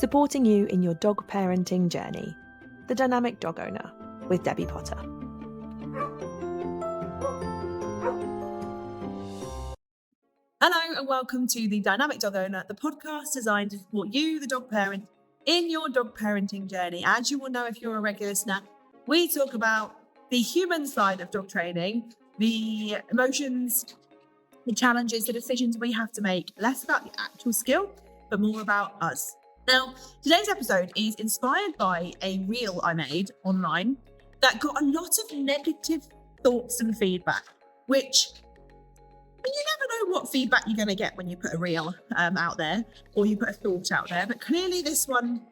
supporting you in your dog parenting journey. The Dynamic Dog Owner with Debbie Potter. Hello and welcome to The Dynamic Dog Owner, the podcast designed to support you, the dog parent, in your dog parenting journey. As you will know if you're a regular listener, we talk about the human side of dog training, the emotions, the challenges, the decisions we have to make, less about the actual skill, but more about us. Now, today's episode is inspired by a reel I made online that got a lot of negative thoughts and feedback, which you never know what feedback you're going to get when you put a reel out there or you put a thought out there. But clearly this one,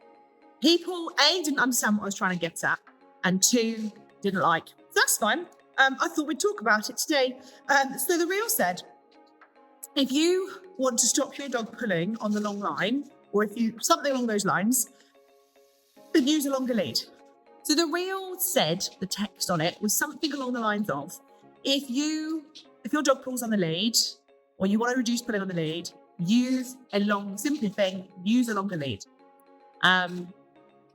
people, A, didn't understand what I was trying to get at, and 2, didn't like. So that's fine. I thought we'd talk about it today. So the reel said, if you want to stop your dog pulling on the long line, or if you something along those lines, then use a longer lead. So the reel said, the text on it was something along the lines of, if your dog pulls on the lead, or you want to reduce pulling on the lead, use a longer lead. And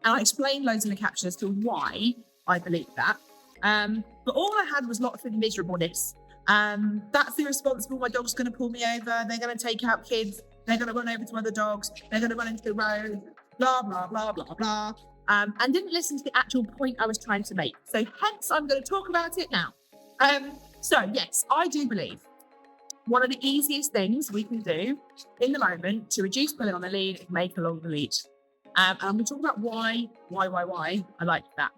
I explained loads in the caption as to why I believe that. But all I had was lots of miserableness. That's irresponsible. My dog's going to pull me over. They're going to take out kids. They're going to run over to other dogs. They're going to run into the road. Blah, blah, blah, blah, blah. And didn't listen to the actual point I was trying to make. So hence, I'm going to talk about it now. So yes, I do believe one of the easiest things we can do in the moment to reduce pulling on the lead is make a longer lead. And I'm going to talk about why I like that.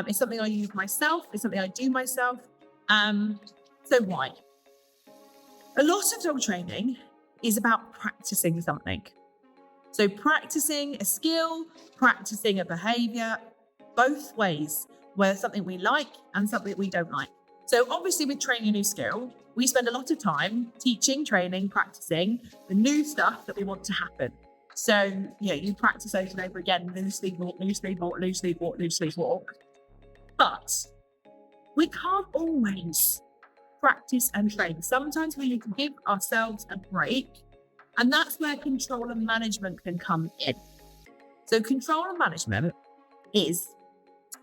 It's something I use myself. It's something I do myself. So why? A lot of dog training is about practicing something. So practicing a skill, practicing a behavior, both ways, where something we like and something we don't like. So obviously with training a new skill, we spend a lot of time teaching, training, practicing the new stuff that we want to happen. So, you practice over and over again, loose lead walk, loose lead walk, loose lead walk, loose lead walk. But we can't always practice and train. Sometimes we need to give ourselves a break, and that's where control and management can come in. So control and management is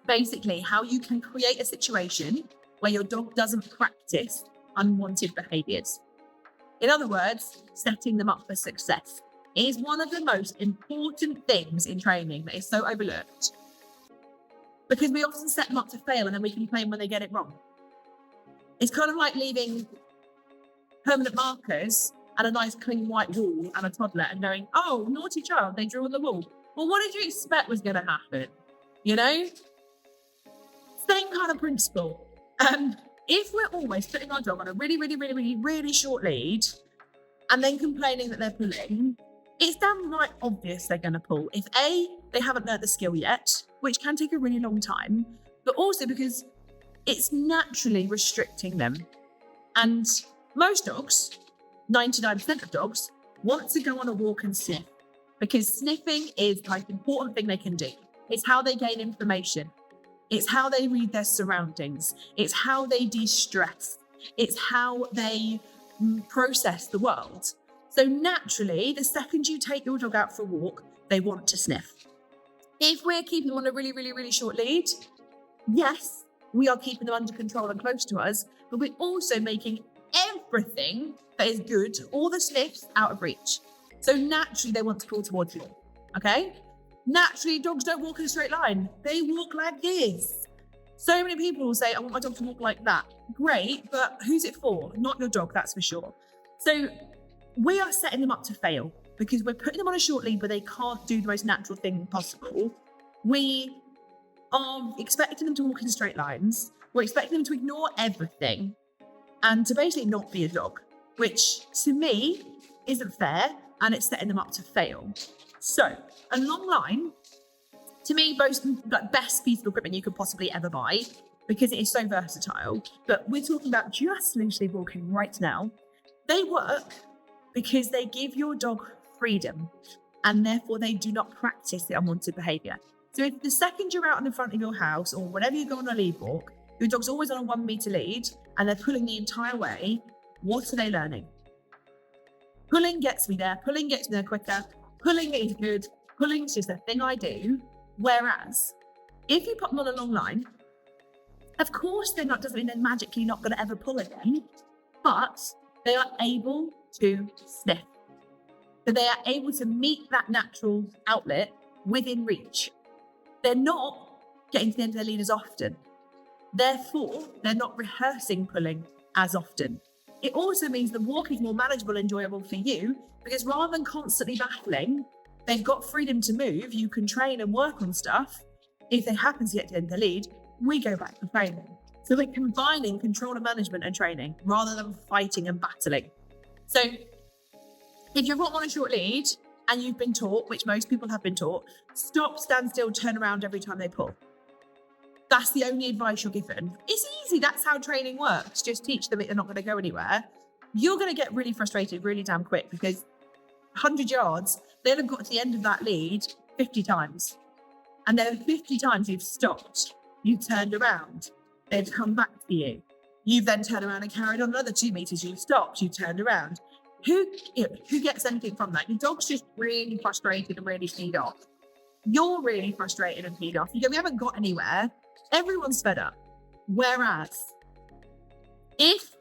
basically how you can create a situation where your dog doesn't practice unwanted behaviours. In other words, setting them up for success is one of the most important things in training that is so overlooked, because we often set them up to fail and then we complain when they get it wrong. It's kind of like leaving permanent markers and a nice clean white wall and a toddler and going, oh, naughty child, they drew on the wall. Well, what did you expect was going to happen? Same kind of principle. If we're always putting our dog on a really short lead and then complaining that they're pulling, it's downright obvious they're going to pull. If A, they haven't learnt the skill yet, which can take a really long time, but also because it's naturally restricting them. And most dogs, 99% of dogs, want to go on a walk and sniff, because sniffing is the most important thing they can do. It's how they gain information. It's how they read their surroundings. It's how they de-stress. It's how they process the world. So naturally, the second you take your dog out for a walk, they want to sniff. If we're keeping them on a really short lead, yes, we are keeping them under control and close to us, but we're also making everything that is good, all the sniffs, out of reach. So naturally, they want to pull towards you, okay? Naturally, dogs don't walk in a straight line. They walk like this. So many people will say, I want my dog to walk like that. Great, but who's it for? Not your dog, that's for sure. So we are setting them up to fail because we're putting them on a short lead where they can't do the most natural thing possible. We are expecting them to walk in straight lines. We're expecting them to ignore everything and to basically not be a dog, which to me isn't fair, and it's setting them up to fail. So a long line, to me, boasts the best piece of equipment you could possibly ever buy because it is so versatile. But we're talking about just loosely walking right now. They work because they give your dog freedom, and therefore they do not practice the unwanted behaviour. So if the second you're out in the front of your house or whenever you go on a lead walk, your dog's always on a 1 metre lead and they're pulling the entire way, what are they learning? Pulling gets me there quicker. Pulling is good. Pulling's just a thing I do. Whereas if you put them on a long line, of course doesn't mean they're magically not going to ever pull again, but they are able to sniff. So they are able to meet that natural outlet within reach. They're not getting to the end of their lead as often. Therefore, they're not rehearsing pulling as often. It also means the walk is more manageable and enjoyable for you, because rather than constantly battling, they've got freedom to move. You can train and work on stuff. If they happen to get to the end of the lead, we go back to training. So we're combining control and management and training rather than fighting and battling. So if you're on a short lead and you've been taught, which most people have been taught, stop, stand still, turn around every time they pull. That's the only advice you're given. It's easy. That's how training works. Just teach them they're not going to go anywhere. You're going to get really frustrated really damn quick, because 100 yards, they'll have got to the end of that lead 50 times. And then 50 times you've stopped. You've turned around. They've come back to you. You've then turned around and carried on another 2 meters. You've stopped. You've turned around. Who gets anything from that? Your dog's just really frustrated and really feed off. You're really frustrated and feed off. We haven't got anywhere. Everyone's fed up. Whereas, if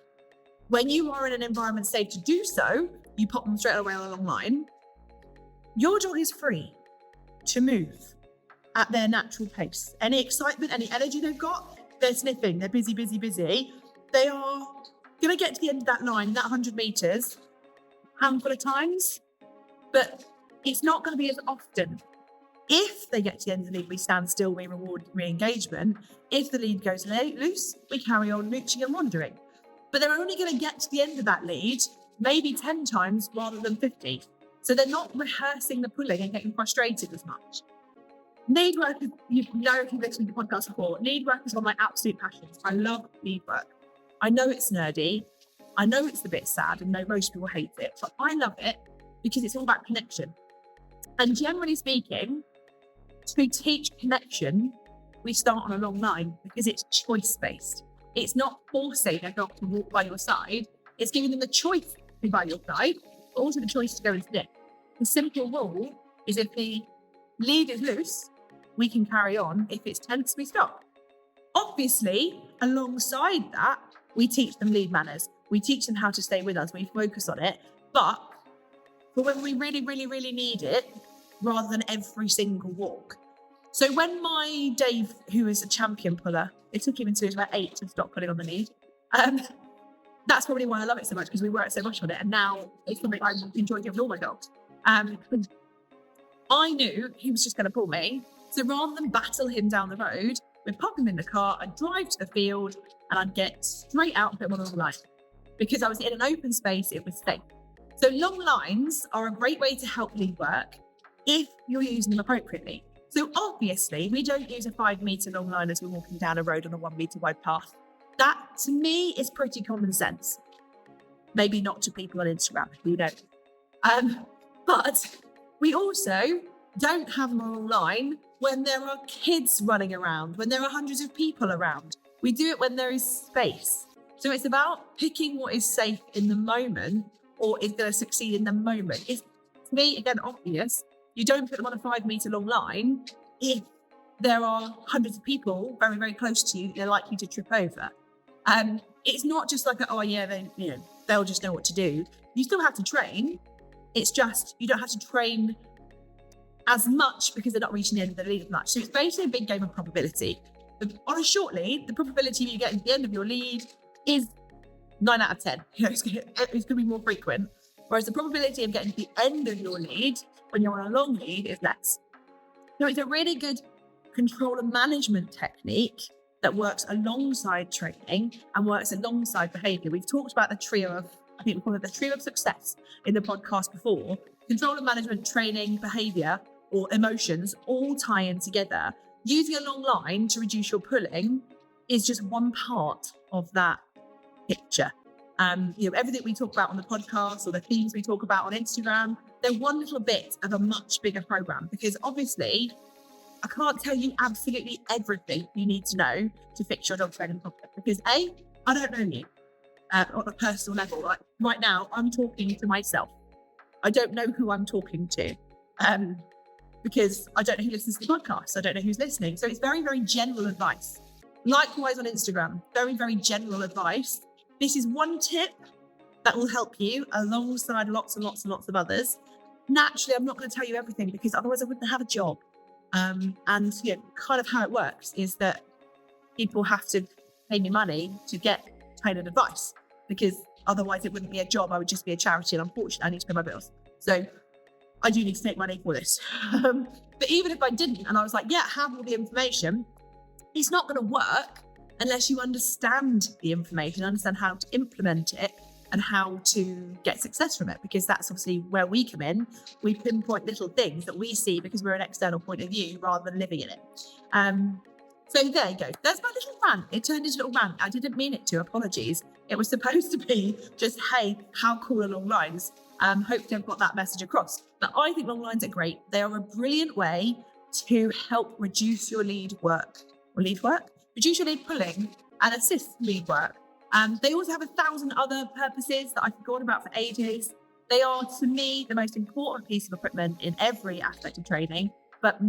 when you are in an environment safe to do so, you pop them straight away on a long line, your dog is free to move at their natural pace. Any excitement, any energy they've got, they're sniffing, they're busy. They are going to get to the end of that line, that 100 meters, a handful of times, but it's not going to be as often. If they get to the end of the lead, we stand still, we reward re-engagement. If the lead goes loose, we carry on mooching and wandering. But they're only going to get to the end of that lead maybe 10 times rather than 50. So they're not rehearsing the pulling and getting frustrated as much. Lead work, if you've listened to the podcast before, lead work is one of my absolute passions. I love lead work. I know it's nerdy. I know it's a bit sad, and know most people hate it, but I love it because it's all about connection. And generally speaking, to teach connection, we start on a long line because it's choice-based. It's not forcing a dog to walk by your side. It's giving them the choice to be by your side, but also the choice to go and sniff. The simple rule is if the lead is loose, we can carry on. If it's tense, we stop. Obviously, alongside that, we teach them lead manners. We teach them how to stay with us. We focus on it. But for when we really, really, really need it, rather than every single walk. So when my Dave, who is a champion puller, it took him until he was about 8 to stop pulling on the lead. That's probably why I love it so much, because we work so much on it. And now it's something I enjoy doing with all my dogs. I knew he was just going to pull me. So rather than battle him down the road, we'd pop him in the car, I'd drive to the field, and I'd get straight out and put him on the line. Because I was in an open space, it was safe. So long lines are a great way to help lead work if you're using them appropriately. So obviously, we don't use a 5 meter long line as we're walking down a road on a 1 meter wide path. That, to me, is pretty common sense. Maybe not to people on Instagram, who knows. But we also don't have them on a line when there are kids running around, when there are hundreds of people around. We do it when there is space. So it's about picking what is safe in the moment, or is going to succeed in the moment. It's, to me, again, obvious. You don't put them on a 5 meter long line if there are hundreds of people very, very close to you that they're likely to trip over. It's not just like, they'll just know what to do. You still have to train. It's just, you don't have to train as much because they're not reaching the end of the lead as much. So it's basically a big game of probability. But on a short lead, the probability of you getting to the end of your lead is 9 out of 10. It's going to be more frequent. Whereas the probability of getting to the end of your lead when you're on a long lead is less. So it's a really good control and management technique that works alongside training and works alongside behaviour. We've talked about the trio of, I think we call it the trio of success in the podcast before. Control and management, training, behaviour, or emotions all tie in together. Using a long line to reduce your pulling is just one part of that picture. Everything we talk about on the podcast or the themes we talk about on Instagram, they're one little bit of a much bigger program, because obviously I can't tell you absolutely everything you need to know to fix your dog's training problem, because I don't know you on a personal level. Like right now, I'm talking to myself. I don't know who I'm talking to. because I don't know who listens to the podcast. I don't know who's listening. So it's very, very general advice. Likewise on Instagram, very, very general advice. This is one tip that will help you alongside lots and lots and lots of others. Naturally, I'm not going to tell you everything because otherwise I wouldn't have a job. And kind of how it works is that people have to pay me money to get tailored advice, because otherwise it wouldn't be a job. I would just be a charity, and unfortunately I need to pay my bills. So I do need to take money for this. But even if I didn't, and I was like, yeah, have all the information, it's not going to work unless you understand the information, understand how to implement it and how to get success from it, because that's obviously where we come in. We pinpoint little things that we see because we're an external point of view rather than living in it. So there you go. That's my little rant. It turned into a little rant. I didn't mean it to. Apologies. It was supposed to be just, hey, how cool are long lines? Hopefully I've got that message across. But I think long lines are great. They are a brilliant way to help reduce your lead work. Reduce your lead pulling and assist lead work. They also have 1,000 other purposes that I could go on about for ages. They are, to me, the most important piece of equipment in every aspect of training, but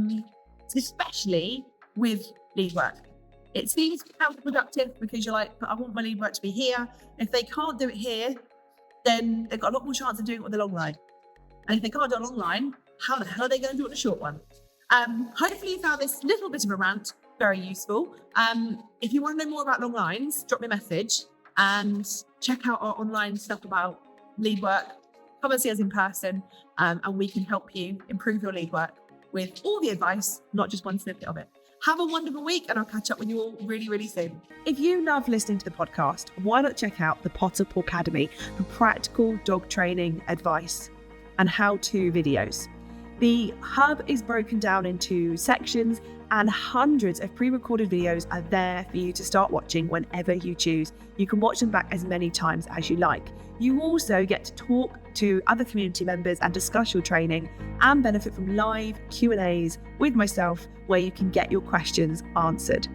especially with lead work. It seems counterproductive because you're like, but I want my lead work to be here. If they can't do it here, then they've got a lot more chance of doing it with the long line. And if they can't do a long line, how the hell are they going to do it with a short one? Hopefully you found this little bit of a rant very useful. If you want to know more about long lines, drop me a message and check out our online stuff about lead work. Come and see us in person, and we can help you improve your lead work with all the advice, not just one snippet of it. Have a wonderful week, and I'll catch up with you all really, really soon. If you love listening to the podcast, why not check out the Potter Academy for practical dog training advice and how-to videos. The hub is broken down into sections, and hundreds of pre-recorded videos are there for you to start watching whenever you choose. You can watch them back as many times as you like. You also get to talk to other community members and discuss your training and benefit from live Q&As with myself where you can get your questions answered.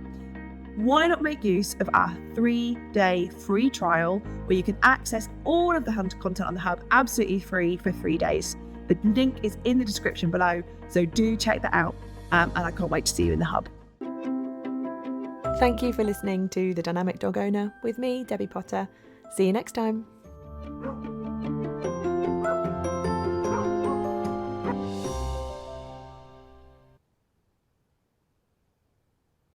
Why not make use of our 3-day free trial where you can access all of the content on the hub absolutely free for 3 days. The link is in the description below, so do check that out. And I can't wait to see you in the hub. Thank you for listening to The Dynamic Dog Owner with me, Debbie Potter. See you next time.